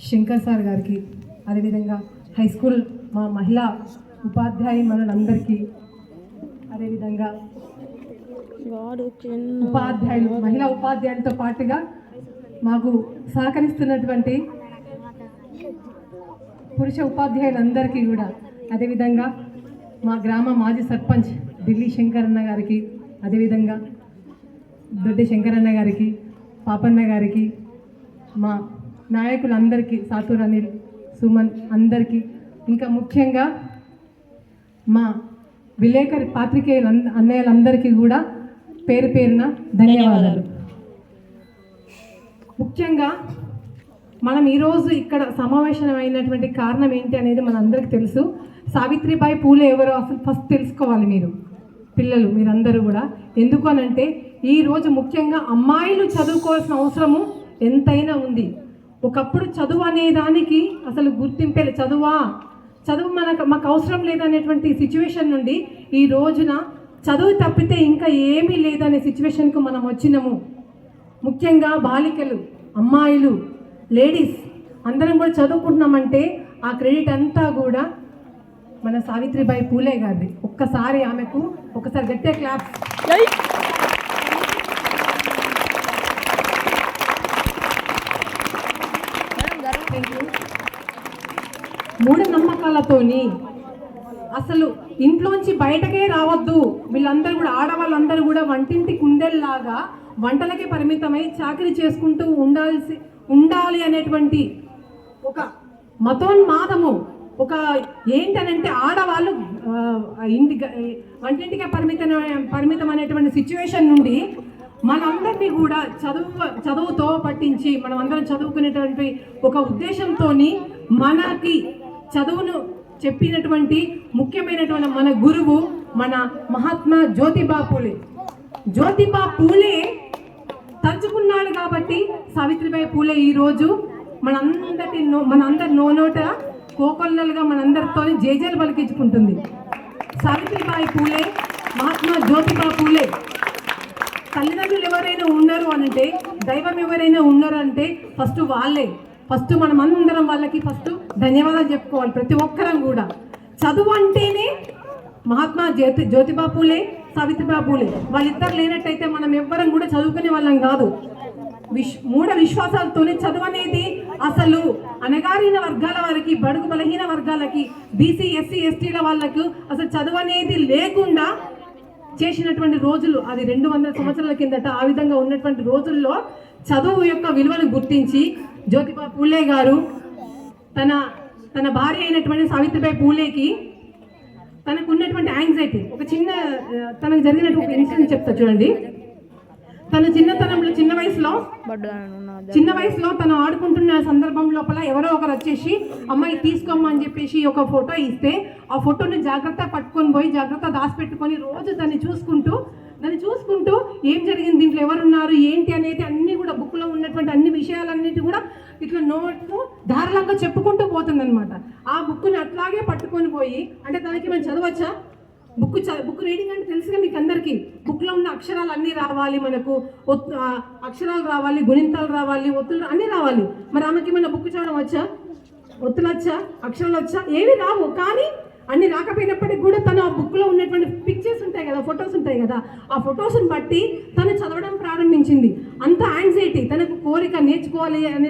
Shankar sir గారికి, అదేవిధంగా high school మా మహిళా ఉపాధ్యాయులందరికీ, అదేవిధంగా మహిళా ఉపాధ్యాయులతో పాటుగా మాకు సహకరిస్తున్నటువంటి పురుష ఉపాధ్యాయులందరికీ కూడా, అదేవిధంగా మా గ్రామ మాజీ సర్పంచ్ ఢిల్లీ శంకరన్న గారికి, అదేవిధంగా దొడ్డి శంకరన్న గారికి, పాపన్న గారికి, మా నాయకులందరికీ, సాతూర్ అనిల్, సుమన్ అందరికీ, ఇంకా ముఖ్యంగా మా విలేకరి పాత్రికేయుల అన్నయ్యలందరికీ కూడా పేరు పేరున ధన్యవాదాలు. ముఖ్యంగా మనం ఈరోజు ఇక్కడ సమావేశమైనటువంటి కారణం ఏంటి అనేది మనందరికీ తెలుసు. సావిత్రిబాయి పూలే ఎవరో అసలు ఫస్ట్ తెలుసుకోవాలి మీరు, పిల్లలు మీరందరూ కూడా. ఎందుకు అనంటే ఈరోజు ముఖ్యంగా అమ్మాయిలు చదువుకోవాల్సిన అవసరము ఎంతైనా ఉంది. ఒకప్పుడు చదువు అనే దానికి అసలు గుర్తింపే, చదువు మాకు అవసరం లేదనేటువంటి సిచ్యువేషన్ నుండి ఈ రోజున చదువు తప్పితే ఇంకా ఏమీ లేదనే సిచ్యువేషన్కు మనం వచ్చినాము. ముఖ్యంగా బాలికలు, అమ్మాయిలు, లేడీస్ అందరం కూడా చదువుకుంటున్నామంటే ఆ క్రెడిట్ అంతా కూడా మన సావిత్రిబాయి పూలే గారిది. ఒక్కసారి ఆమెకు ఒకసారి గట్టిగా క్లాప్స్. మూఢనమ్మకాలతోని అసలు ఇంట్లోంచి బయటకే రావద్దు, వీళ్ళందరూ కూడా ఆడవాళ్ళందరూ కూడా వంటింటి కుందేల్లాగా వంటలకే పరిమితమై చాకరీ చేసుకుంటూ ఉండాలి అనేటువంటి ఒక మతోన్మాదము, ఒక ఏంటనంటే ఆడవాళ్ళు వంటింటికే పరిమితం అనేటువంటి సిచ్యువేషన్ నుండి మనందరినీ కూడా చదువుతో పట్టించి మనం అందరం చదువుకునేటువంటి ఒక ఉద్దేశంతో మనకి చదువును చెప్పినటువంటి ముఖ్యమైనటువంటి మన గురువు మన మహాత్మా జ్యోతిబా పూలే తలుచుకున్నాడు కాబట్టి సావిత్రిబాయి పూలే ఈరోజు మనందరి నోట కోకొల్లలుగా మనందరితో జేజేలు పలికించుకుంటుంది. సావిత్రిబాయి పూలే, మహాత్మా జ్యోతిబా పూలే తల్లిదండ్రులు ఎవరైనా ఉన్నారు అనంటే, దైవం ఎవరైనా ఉన్నారు అంటే ఫస్ట్ వాళ్ళే. ఫస్ట్ మనం అందరం వాళ్ళకి ఫస్ట్ ధన్యవాదాలు చెప్పుకోవాలి. ప్రతి ఒక్కరం కూడా చదువు అంటేనే మహాత్మా జ్యోతిబా పూలే, సావిత్రిబాయి పూలే వాళ్ళిద్దరు లేనట్టయితే మనం ఎవ్వరం కూడా చదువుకునే వాళ్ళం కాదు. మూఢ విశ్వాసాలతోనే చదువు అనేది అసలు అణగారిన వర్గాల వారికి, బడుగు బలహీన వర్గాలకి, బీసీ ఎస్సీ ఎస్టీల వాళ్ళకు అసలు చదువు అనేది లేకుండా చేసినటువంటి రోజులు అది 200 సంవత్సరాల కిందట. ఆ విధంగా ఉన్నటువంటి రోజుల్లో చదువు యొక్క విలువను గుర్తించి జ్యోతిబా పూలే గారు తన భార్య అయినటువంటి సావిత్రిబాయి పూలేకి తనకు ఉన్నటువంటి యాంగ్జైటీ, ఒక తనకు జరిగినటువంటి ఒక ఇన్సిడెంట్ చెప్తా చూడండి. తన చిన్నతనంలో చిన్న వయసులో తను ఆడుకుంటున్న సందర్భం లోపల ఎవరో ఒకరు వచ్చేసి అమ్మాయి తీసుకోమ్మని చెప్పేసి ఒక ఫోటో ఇస్తే ఆ ఫోటోని జాగ్రత్త పట్టుకొని పోయి జాగ్రత్త దాచిపెట్టుకొని రోజు దాన్ని చూసుకుంటూ ఏం జరిగింది, దీంట్లో ఎవరున్నారు ఏంటి అనేది అన్ని కూడా బుక్లో ఉన్నటువంటి అన్ని విషయాలన్నిటి కూడా ఇట్లా నోట్స్ ధారాళంగా చెప్పుకుంటూ పోతుంది అనమాట. ఆ బుక్ని అట్లాగే పట్టుకొని పోయి, అంటే తనకి మనం చదవచ్చా, బుక్ రీడింగ్ అంటే తెలుసుగా మీకు అందరికీ. బుక్లో ఉన్న అక్షరాలు అన్నీ రావాలి, మనకు అక్షరాలు రావాలి, గుణింతాలు రావాలి, ఒత్తులు అన్నీ రావాలి. మరి ఆమెకి మన బుక్ చదవడం వచ్చా, ఒత్తులు వచ్చా, అక్షరాలు వచ్చా, ఏవి రావు. కానీ అన్ని రాకపోయినప్పటికీ కూడా తను ఆ బుక్లో ఉన్నటువంటి పిక్చర్స్ ఉంటాయి కదా, ఫొటోస్ ఉంటాయి కదా, ఆ ఫొటోస్ని బట్టి తను చదవడం ప్రారంభించింది. అంత యాంగ్జైటీ, తనకు కోరిక నేర్చుకోవాలి అనే